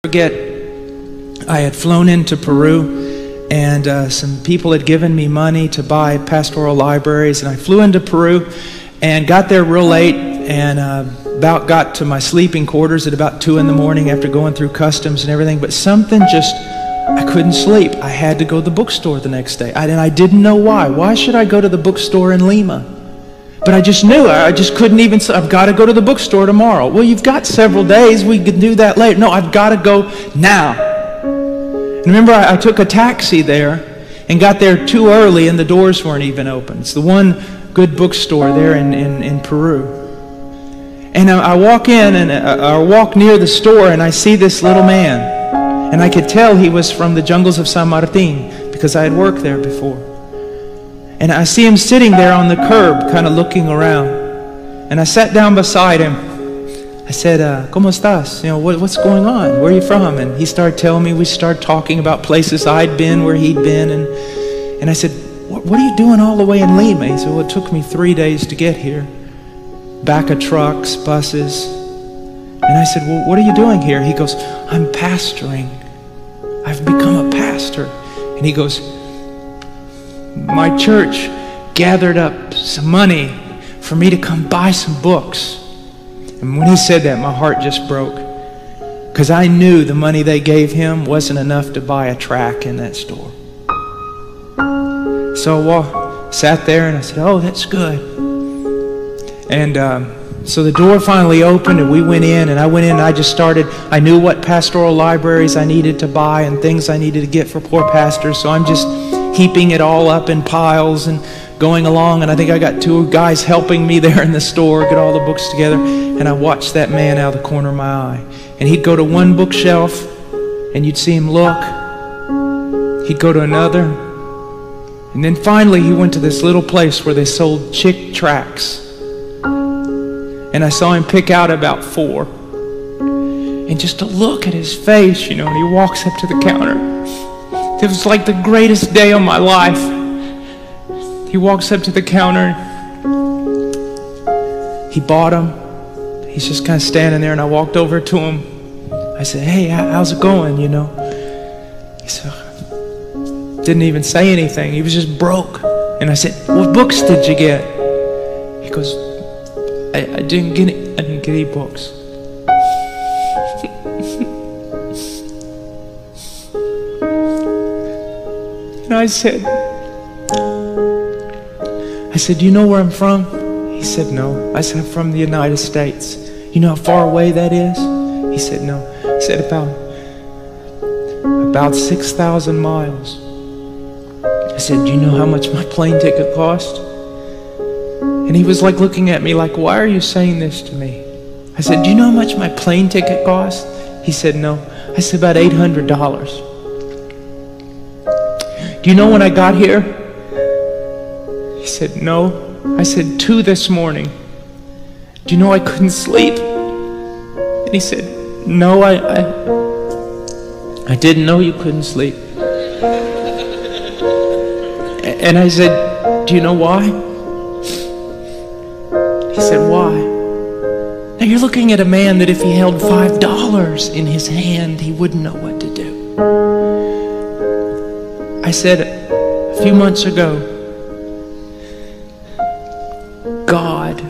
Forget, I had flown into Peru, and some people had given me money to buy pastoral libraries, and I flew into Peru and got there real late, and about got to my sleeping quarters at about 2 in the morning after going through customs and everything. But something just, I couldn't sleep. I had to go to the bookstore the next day, and I didn't know why. Why should I go to the bookstore in Lima? But I just knew, I just couldn't even, I've got to go to the bookstore tomorrow. Well, you've got several days, we could do that later. No, I've got to go now. And remember, I took a taxi there and got there too early and the doors weren't even open. It's the one good bookstore there in Peru. And I walk in, and I walk near the store, and I see this little man. And I could tell he was from the jungles of San Martin because I had worked there before. And I see him sitting there on the curb, kind of looking around. And I sat down beside him. I said, ¿Cómo estás? You know, what's going on? Where are you from? And he started telling me. We started talking about places I'd been, where he'd been. And I said, what are you doing all the way in Lima? He said, well, it took me 3 days to get here. Back of trucks, buses. And I said, well, what are you doing here? He goes, I'm pastoring. I've become a pastor. And he goes, my church gathered up some money for me to come buy some books. And when he said that, my heart just broke, because I knew the money they gave him wasn't enough to buy a tract in that store. So I sat there and I said, oh, that's good. And so the door finally opened, and we went in, and I went in and I just started. I knew what pastoral libraries I needed to buy and things I needed to get for poor pastors, so I'm just heaping it all up in piles and going along. And I think I got 2 guys helping me there in the store get all the books together. And I watched that man out of the corner of my eye. And he'd go to one bookshelf and you'd see him look. He'd go to another. And then finally he went to this little place where they sold chick tracts. And I saw him pick out about 4. And just to look at his face, you know, and he walks up to the counter. It was like the greatest day of my life. He walks up to the counter. He bought them. He's just kind of standing there, and I walked over to him. I said, hey, how's it going, you know? He said, didn't even say anything. He was just broke. And I said, what books did you get? He goes, I didn't get any books. And I said, do you know where I'm from? He said, no. I said, I'm from the United States. You know how far away that is? He said, no. I said, about 6,000 miles. I said, do you know how much my plane ticket cost? And he was like looking at me like, why are you saying this to me? I said, do you know how much my plane ticket cost? He said, no. I said, about $800. Do you know when I got here? He said, no. I said, 2 this morning. Do you know I couldn't sleep? And he said, no, I didn't know you couldn't sleep. And I said, do you know why? He said, why? Now you're looking at a man that if he held $5 in his hand, he wouldn't know what to do. I said, a few months ago, God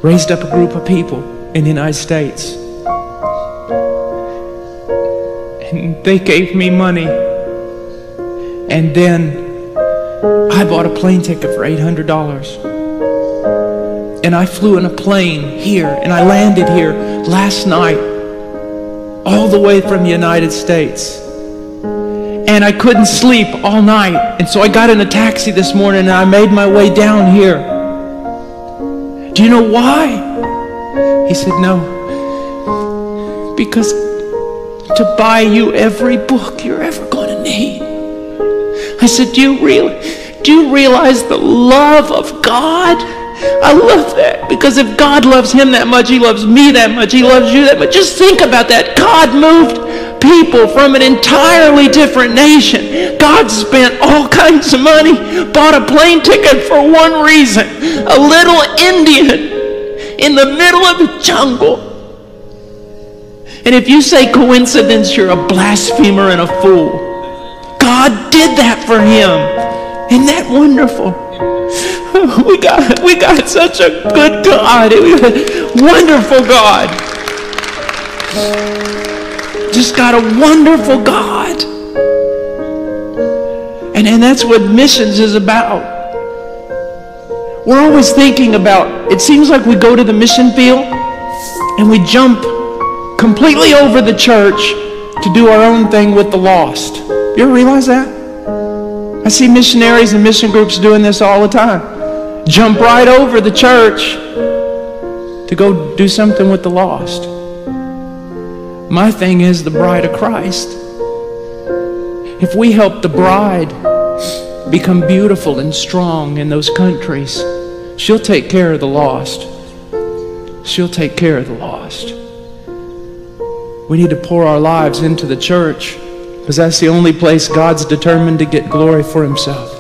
raised up a group of people in the United States, and they gave me money, and then I bought a plane ticket for $800, and I flew in a plane here, and I landed here last night, all the way from the United States. And I couldn't sleep all night. And so I got in a taxi this morning and I made my way down here. Do you know why? He said, no. Because to buy you every book you're ever going to need. I said, do you realize the love of God? I love that, because if God loves him that much, he loves me that much, he loves you that much. Just think about that. God moved people from an entirely different nation. God spent all kinds of money, bought a plane ticket for one reason. A little Indian in the middle of the jungle And if you say coincidence, you're a blasphemer and a fool. God did that for him. Isn't that wonderful? We got such a good God. Wonderful God. Just got a wonderful God. And that's what missions is about. We're always thinking about, it seems like we go to the mission field and we jump completely over the church to do our own thing with the lost. You ever realize that? I see missionaries and mission groups doing this all the time. Jump right over the church to go do something with the lost. My thing is the bride of Christ. If we help the bride become beautiful and strong in those countries, she'll take care of the lost. She'll take care of the lost. We need to pour our lives into the church because that's the only place God's determined to get glory for himself.